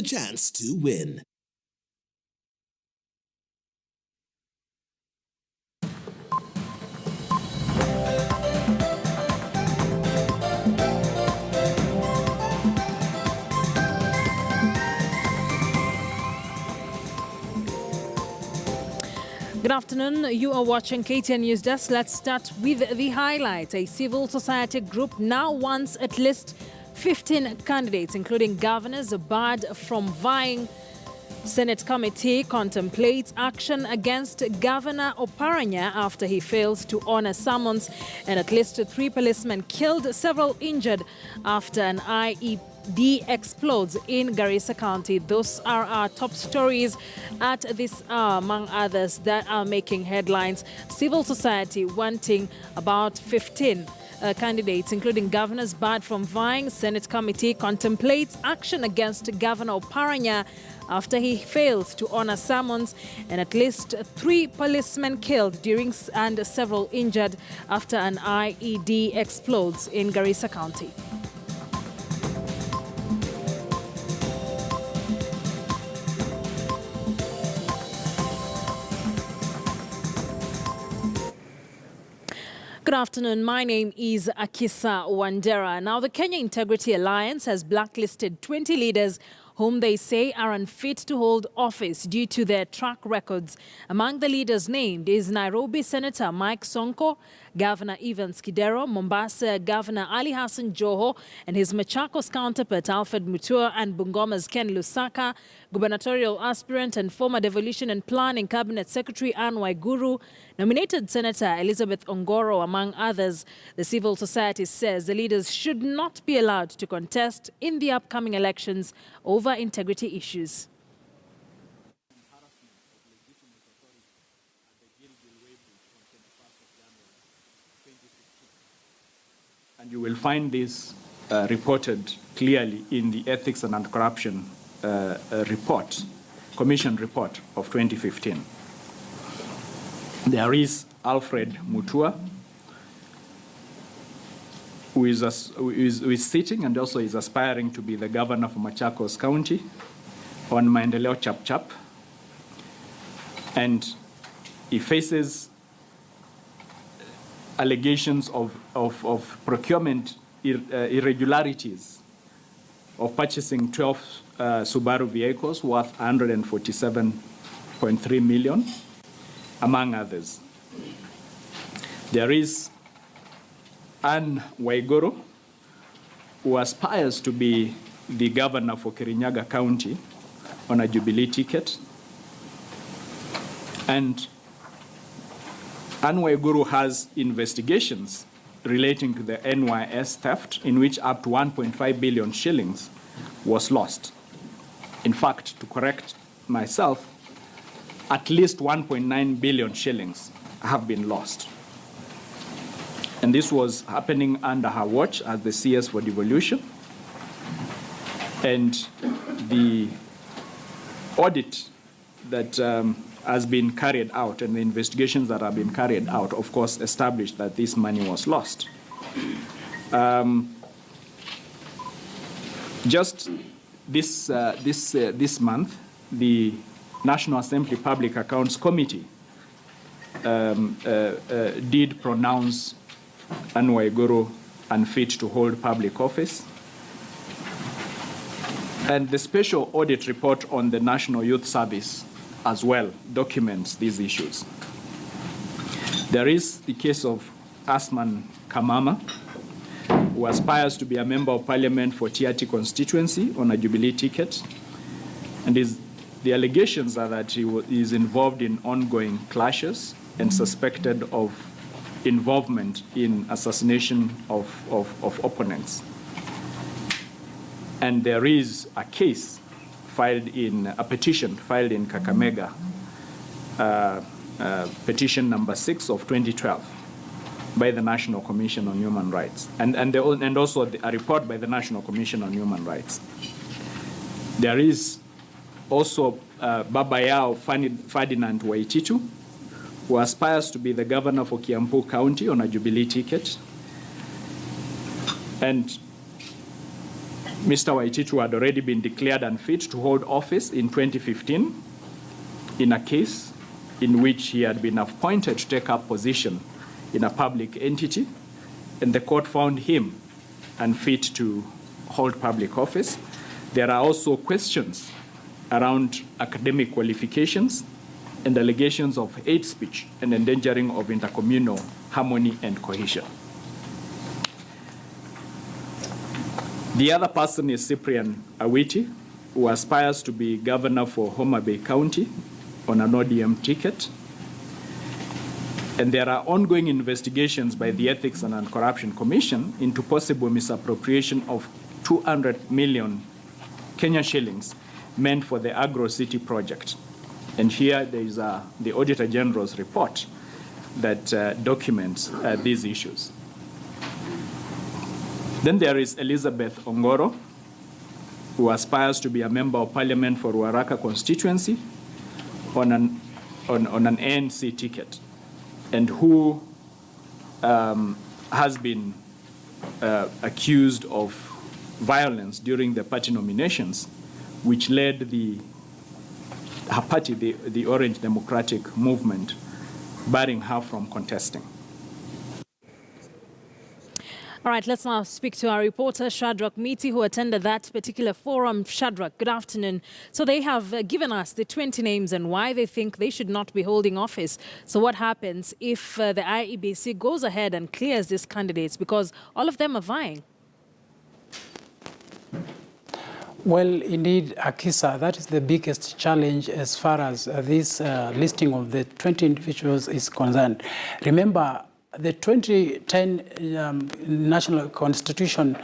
chance to win. Good afternoon. You are watching KTN News Desk. Let's start with the highlights. A civil society group now wants at least 15 candidates, including governors, barred from vying. Senate committee contemplates action against Governor Oparanya after he fails to honor summons, and at least 3 policemen killed, several injured after an IED explodes in Garissa County. Those are our top stories at this hour, among others that are making headlines. Civil society wanting about 15 candidates, including governors, barred from vying. Senate committee contemplates action against Governor Oparanya after he fails to honor summons, and at least 3 policemen killed during and several injured after an IED explodes in Garissa County. Good afternoon. My name is Akisa Wandera. Now, the Kenya Integrity Alliance has blacklisted 20 leaders whom they say are unfit to hold office due to their track records. Among the leaders named is Nairobi Senator Mike Sonko, Governor Evans Kidero, Mombasa Governor Ali Hassan Joho and his Machakos counterpart Alfred Mutua, and Bungoma's Ken Lusaka, gubernatorial aspirant and former Devolution and Planning Cabinet Secretary Anne Waiguru, nominated Senator Elizabeth Ongoro, among others. The civil society says the leaders should not be allowed to contest in the upcoming elections over integrity issues. And you will find this reported clearly in the Ethics and Anti-Corruption Commission report of 2015. There is Alfred Mutua, who is sitting and also is aspiring to be the governor for Machakos County on Maendeleo Chap. And he faces allegations of procurement irregularities of purchasing 12 Subaru vehicles worth 147.3 million, among others. There is Anne Waiguru, who aspires to be the governor for Kirinyaga County on a Jubilee ticket. And Anne Waiguru has investigations relating to the NYS theft, in which up to 1.5 billion shillings was lost. In fact, to correct myself, at least 1.9 billion shillings have been lost. And this was happening under her watch as the CS for devolution. And the audit that has been carried out and the investigations that have been carried out, of course, established that this money was lost. Just this month, the National Assembly Public Accounts Committee did pronounce Anne Waiguru unfit to hold public office. And the special audit report on the National Youth Service as well documents these issues. There is the case of Asman Kamama, who aspires to be a member of parliament for Tiati constituency on a Jubilee ticket. And the allegations are that he is involved in ongoing clashes and suspected of involvement in assassination of opponents. And there is a case a petition filed in Kakamega, petition number 6 of 2012 by the National Commission on Human Rights, and also a report by the National Commission on Human Rights. There is also Babayao Ferdinand Waititu, who aspires to be the governor for Kiambu County on a Jubilee ticket. And Mr. Waititu had already been declared unfit to hold office in 2015 in a case in which he had been appointed to take up position in a public entity, and the court found him unfit to hold public office. There are also questions around academic qualifications and allegations of hate speech and endangering of intercommunal harmony and cohesion. The other person is Cyprian Awiti, who aspires to be governor for Homa Bay County on an ODM ticket. And there are ongoing investigations by the Ethics and Anti-Corruption Commission into possible misappropriation of 200 million Kenya shillings meant for the Agro City project. And here there is the Auditor General's report that documents these issues. Then there is Elizabeth Ongoro, who aspires to be a member of parliament for Ruaraka constituency on an ANC ticket, and who has been accused of violence during the party nominations, which led her party, the Orange Democratic Movement, barring her from contesting. All right, let's now speak to our reporter, Shadrach Miti, who attended that particular forum. Shadrach, good afternoon. So they have given us the 20 names and why they think they should not be holding office. So what happens if the IEBC goes ahead and clears these candidates, because all of them are vying? Well, indeed, Akisa, that is the biggest challenge as far as this listing of the 20 individuals is concerned. Remember, the 2010 National Constitution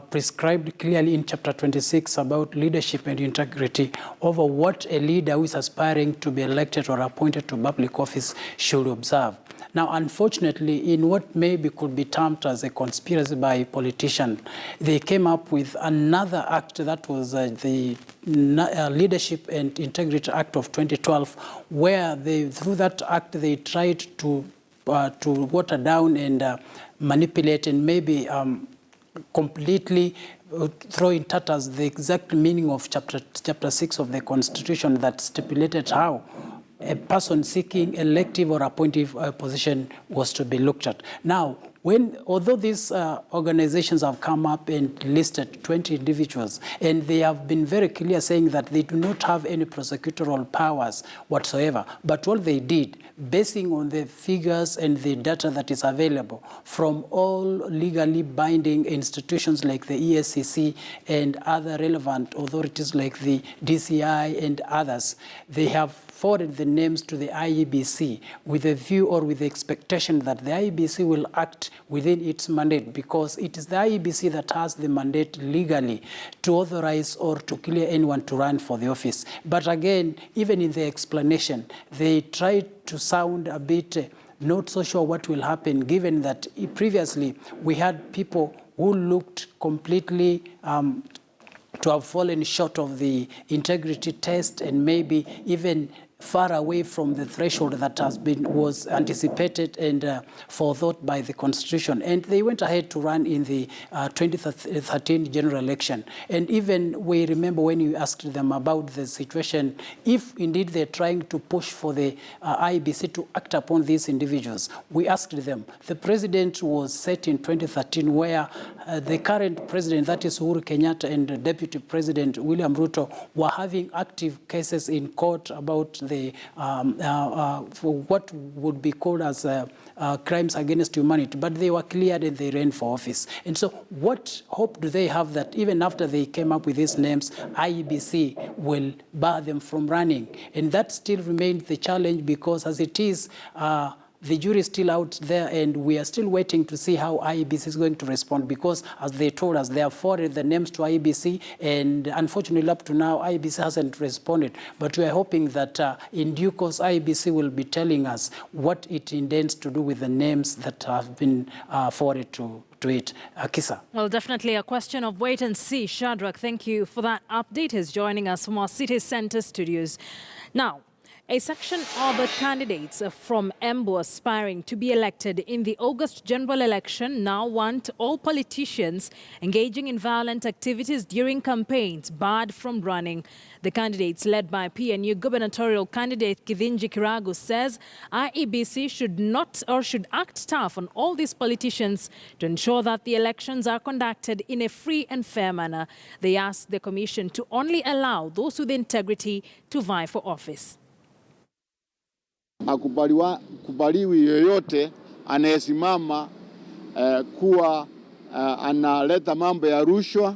prescribed clearly in Chapter 26 about leadership and integrity over what a leader who is aspiring to be elected or appointed to public office should observe. Now, unfortunately, in what maybe could be termed as a conspiracy by politicians, they came up with another act that was the Leadership and Integrity Act of 2012, where through that act they tried to water down and manipulate and maybe completely throw in tatters the exact meaning of chapter 6 of the Constitution that stipulated how a person seeking elective or appointive position was to be looked at. Now, although these organizations have come up and listed 20 individuals, and they have been very clear saying that they do not have any prosecutorial powers whatsoever, but what they did, basing on the figures and the data that is available from all legally binding institutions like the ESCC and other relevant authorities like the DCI and others, they have forwarded the names to the IEBC with a view or with the expectation that the IEBC will act within its mandate, because it is the IEBC that has the mandate legally to authorize or to clear anyone to run for the office. But again, even in the explanation, they tried to sound a bit not so sure what will happen, given that previously we had people who looked completely to have fallen short of the integrity test and maybe even far away from the threshold that was anticipated and forethought by the Constitution. And they went ahead to run in the 2013 general election. And even we remember when you asked them about the situation, if indeed they're trying to push for the IEBC to act upon these individuals, we asked them. The president was set in 2013 where the current president, that is Uhuru Kenyatta, and the deputy president, William Ruto, were having active cases in court about the for what would be called as crimes against humanity, but they were cleared and they ran for office. And so what hope do they have that even after they came up with these names, IEBC will bar them from running? And that still remains the challenge, because as it is, the jury is still out there, and we are still waiting to see how IEBC is going to respond, because as they told us, they have forwarded the names to IEBC, and unfortunately up to now, IEBC hasn't responded. But we are hoping that in due course, IEBC will be telling us what it intends to do with the names that have been forwarded to it. Kisa. Well, definitely a question of wait and see. Shadrach, thank you for that update. He's joining us from our city center studios. Now, A section of candidates from Embu aspiring to be elected in the August general election now want all politicians engaging in violent activities during campaigns barred from running. The candidates, led by PNU gubernatorial candidate Kithinji Kiragu, says IEBC should act tough on all these politicians to ensure that the elections are conducted in a free and fair manner. They asked the commission to only allow those with integrity to vie for office. Hakubaliwi yoyote anayesimama kuwa analeta mambo ya rushwa,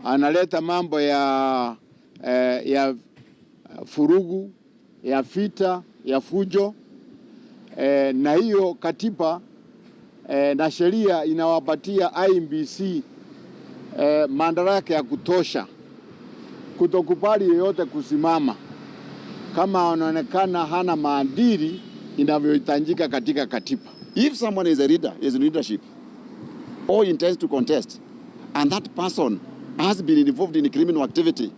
analeta mambo ya furugu, ya vita, ya fujo, na hiyo katiba na sheria inawapatia IEBC madaraka ya kutosha kutokubali yoyote kusimama kama anaonekana hana maadili inavyohitajika katika katiba. If someone is a leader, is in leadership, or intends to contest, and that person has been involved in criminal activity,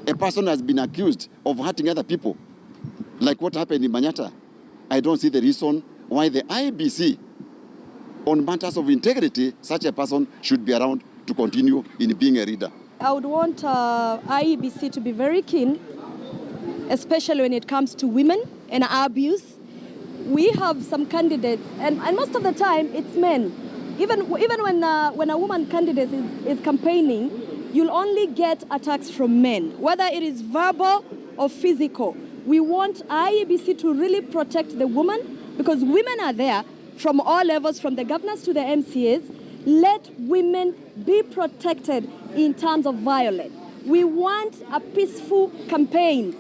a person has been accused of hurting other people, like what happened in Manyata, I don't see the reason why the IEBC, on matters of integrity, such a person should be around to continue in being a leader. I would want IEBC to be very keen, especially when it comes to women and abuse. We have some candidates, and most of the time it's men. Even when a woman candidate is campaigning, you'll only get attacks from men, whether it is verbal or physical. We want IEBC to really protect the woman, because women are there from all levels, from the governors to the MCAs. Let women be protected in terms of violence. We want a peaceful campaign.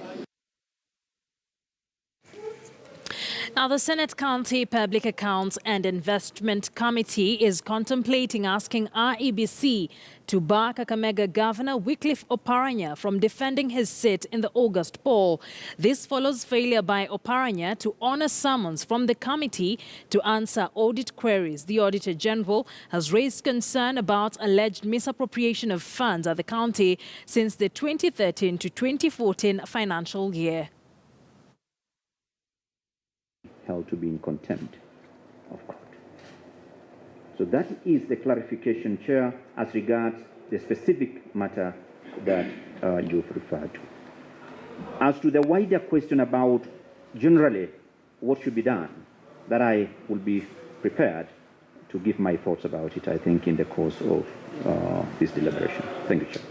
Now, the Senate County Public Accounts and Investment Committee is contemplating asking IEBC to bar Kakamega Governor Wycliffe Oparanya from defending his seat in the August poll. This follows failure by Oparanya to honor summons from the committee to answer audit queries. The Auditor General has raised concern about alleged misappropriation of funds at the county since the 2013 to 2014 financial year. Held to be in contempt of court. So that is the clarification, Chair, as regards the specific matter that you've referred to. As to the wider question about generally what should be done, that I will be prepared to give my thoughts about it, I think, in the course of this deliberation. Thank you, Chair.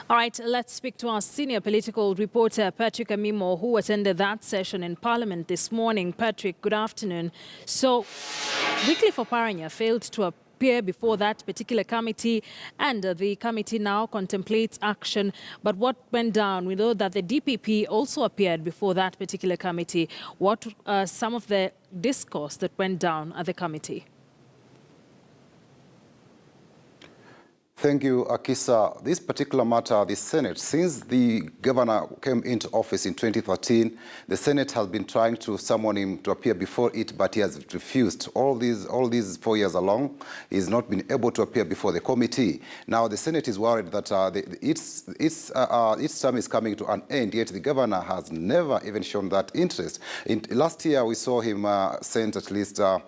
All right, let's speak to our senior political reporter, Patrick Amimo, who attended that session in Parliament this morning. Patrick, good afternoon. So, Wycliffe Oparanya failed to appear before that particular committee, and the committee now contemplates action. But what went down? We know that the DPP also appeared before that particular committee. What are some of the discourse that went down at the committee? Thank you, Akisa. This particular matter, the Senate, since the governor came into office in 2013, the Senate has been trying to summon him to appear before it, but he has refused. All these 4 years along, he's not been able to appear before the committee. Now, the Senate is worried that its term is coming to an end, yet the governor has never even shown that interest. Last year, we saw him send at least a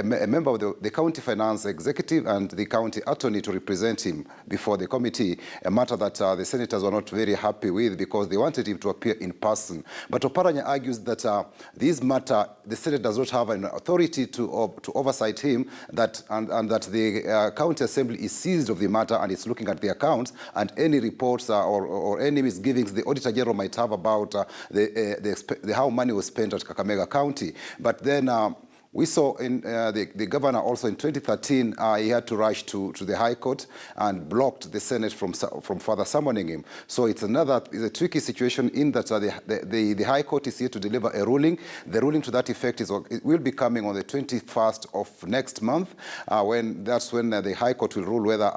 member of the county finance executive and the county attorney to represent him before the committee, a matter that the senators were not very happy with because they wanted him to appear in person. But Oparanya argues that this matter, the Senate does not have an authority to oversight him, and that the county assembly is seized of the matter and is looking at the accounts, and any reports or any misgivings the Auditor General might have about how money was spent at Kakamega County. But then we saw in the governor also in 2013, he had to rush to the High Court and blocked the Senate from further summoning him. So it's a tricky situation in that the High Court is here to deliver a ruling. The ruling to that effect it will be coming on the 21st of next month, that's when the High Court will rule whether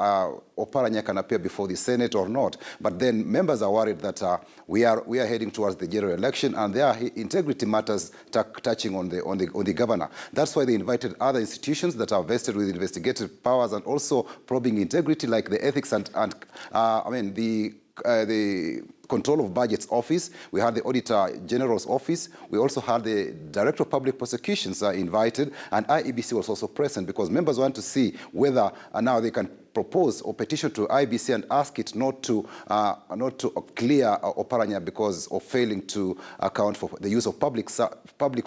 Oparanya can appear before the Senate or not. But then members are worried that we are heading towards the general election, and there are integrity matters touching on the governor. That's why they invited other institutions that are vested with investigative powers and also probing integrity, like the ethics and the Control of Budgets Office, we had the Auditor General's Office, we also had the Director of Public Prosecutions invited, and IEBC was also present because members want to see whether now they can propose or petition to IEBC and ask it not to clear Oparanya because of failing to account for the use of public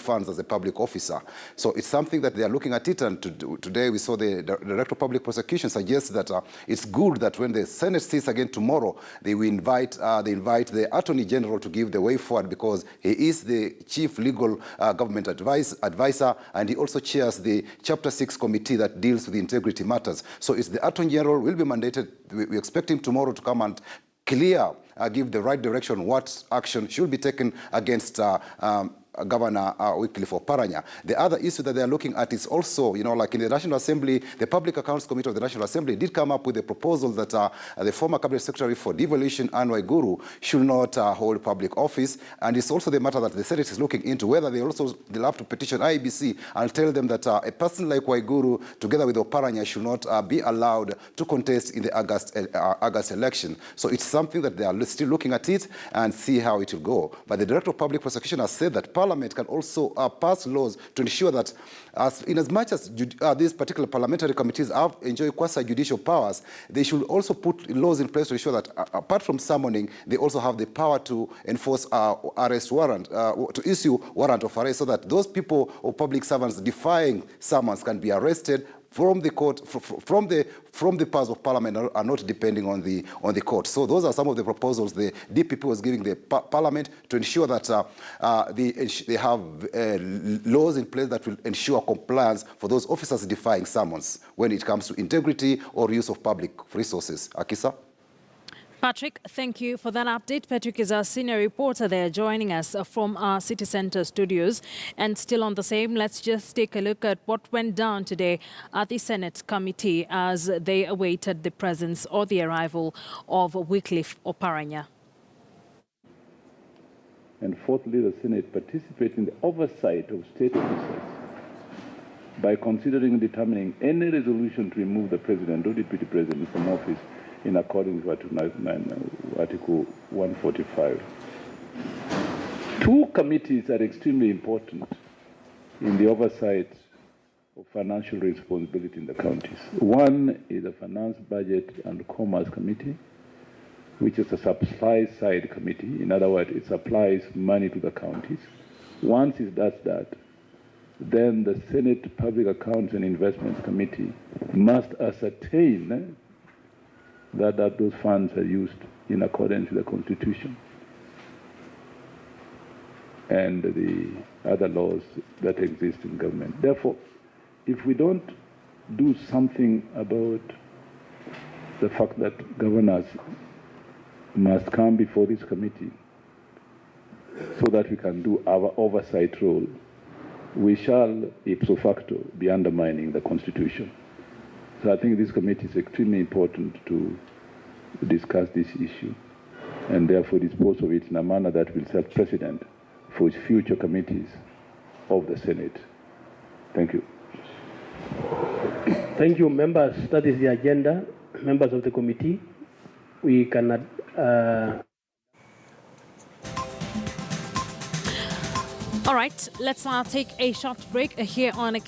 funds as a public officer. So it's something that they are looking at it, and today we saw the Director of Public Prosecution suggest that it's good that when the Senate sits again tomorrow, they will invite the Attorney General to give the way forward because he is the Chief Legal Government Advisor, and he also chairs the Chapter 6 committee that deals with integrity matters. So it's the Attorney General will be mandated. We expect him tomorrow to come and give the right direction what action should be taken against Governor Wycliffe Oparanya. The other issue that they are looking at is also, like in the National Assembly, the Public Accounts Committee of the National Assembly did come up with a proposal that the former Cabinet Secretary for Devolution, Anne Waiguru, should not hold public office. And it's also the matter that the Senate is looking into, whether they'll have to petition IEBC and tell them that a person like Waiguru, together with Oparanya, should not be allowed to contest in the August election. So it's something that they are still looking at it and see how it will go. But the Director of Public Prosecution has said that Parliament can also pass laws to ensure that in as much as these particular parliamentary committees enjoy quasi-judicial powers, they should also put laws in place to ensure that apart from summoning, they also have the power to enforce arrest warrant, to issue warrant of arrest, so that those people or public servants defying summons can be arrested from the court, from the powers of Parliament, are not depending on the court. So those are some of the proposals the DPP was giving the Parliament to ensure that they have laws in place that will ensure compliance for those officers defying summons when it comes to integrity or use of public resources. Akisa? Patrick, thank you for that update. Patrick is our senior reporter there joining us from our City Centre studios. And still on the same, let's just take a look at what went down today at the Senate committee as they awaited the presence or the arrival of Wycliffe Oparanya. And fourthly, the Senate participates in the oversight of state officers by considering and determining any resolution to remove the president or deputy president from office in accordance with Article 145. Two committees are extremely important in the oversight of financial responsibility in the counties. One is the Finance, Budget and Commerce Committee, which is a supply-side committee. In other words, it supplies money to the counties. Once it does that, then the Senate Public Accounts and Investments Committee must ascertain that those funds are used in accordance with the Constitution and the other laws that exist in government. Therefore, if we don't do something about the fact that governors must come before this committee so that we can do our oversight role, we shall ipso facto be undermining the Constitution. So I think this committee is extremely important to discuss this issue and therefore dispose of it in a manner that will set precedent for future committees of the Senate. Thank you. Thank you, members. That is the agenda. Members of the committee, we cannot... All right, let's now take a short break here on a